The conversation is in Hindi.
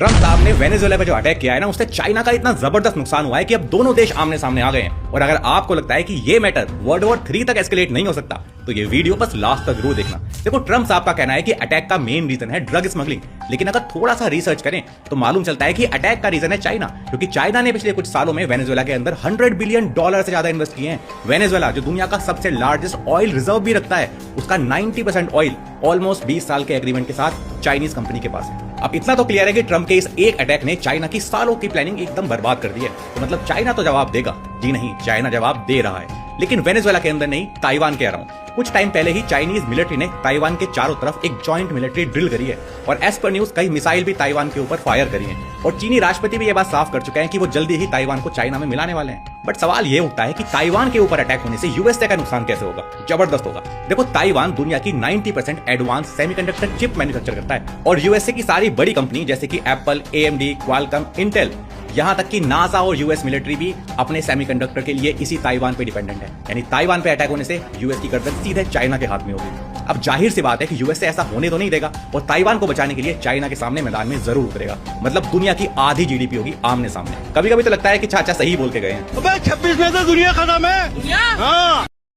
ट्रम्प साहब ने वेनेजुएला पे जो अटैक किया है ना, उससे चाइना का इतना जबरदस्त नुकसान हुआ है कि अब दोनों देश आमने सामने आ गए हैं। और अगर आपको लगता है कि ये मैटर वर्ल्ड वॉर 3 तक एस्केलेट नहीं हो सकता, तो ये वीडियो बस लास्ट तक जरूर देखना। देखो, ट्रम्प साहब का कहना है कि अटैक का मेन रीजन है ड्रग स्मगलिंग, लेकिन अगर थोड़ा सा रिसर्च करें तो मालूम चलता है कि अटैक का रीजन है चाइना, क्योंकि चाइना ने पिछले कुछ सालों में वेनेजुएला के अंदर $100 बिलियन से ज्यादा इन्वेस्ट किए हैं। वेनेजुएला जो दुनिया का सबसे लार्जेस्ट ऑयल रिजर्व भी रखता है, उसका 90% ऑयल ऑलमोस्ट 20 साल के एग्रीमेंट के साथ चाइनीज कंपनी के पास है। अब इतना तो क्लियर है कि ट्रम्प के इस एक अटैक ने चाइना की सालों की प्लानिंग एकदम बर्बाद कर दी है। तो मतलब चाइना तो जवाब देगा? जी नहीं, चाइना जवाब दे रहा है, लेकिन वेनेजुएला के अंदर नहीं, ताइवान के अराउंड। कुछ टाइम पहले ही चाइनीज मिलिट्री ने ताइवान के चारों तरफ एक जॉइंट मिलिट्री ड्रिल करी है, और एज पर न्यूज कई मिसाइल भी ताइवान के ऊपर फायर करी है। और चीनी राष्ट्रपति भी ये बात साफ कर चुके हैं कि वो जल्दी ही ताइवान को चाइना में मिलाने वाले हैं। बट सवाल ये उठता है कि ताइवान के ऊपर अटैक होने से यूएसए का नुकसान कैसे होगा? जबरदस्त होगा। देखो, ताइवान दुनिया की 90% एडवांस सेमीकंडक्टर चिप मैन्युफैक्चर करता है, और यूएसए की सारी बड़ी कंपनी जैसे कि एप्पल, AMD, क्वालकॉम, इंटेल, यहाँ तक कि नासा और यूएस मिलिट्री भी अपने सेमीकंडक्टर के लिए इसी ताइवान पे डिपेंडेंट है। यानी ताइवान पे अटैक होने से यूएस की गर्दन सीधे चाइना के हाथ में होगी। अब जाहिर सी बात है कि यूएसए ऐसा होने तो नहीं देगा, और ताइवान को बचाने के लिए चाइना के सामने मैदान में जरूर उतरेगा। मतलब दुनिया की आधी जीडीपी होगी आमने सामने। कभी कभी तो लगता है कि चाचा सही बोल के गए हैं। 26 में तो दुनिया खत्म है।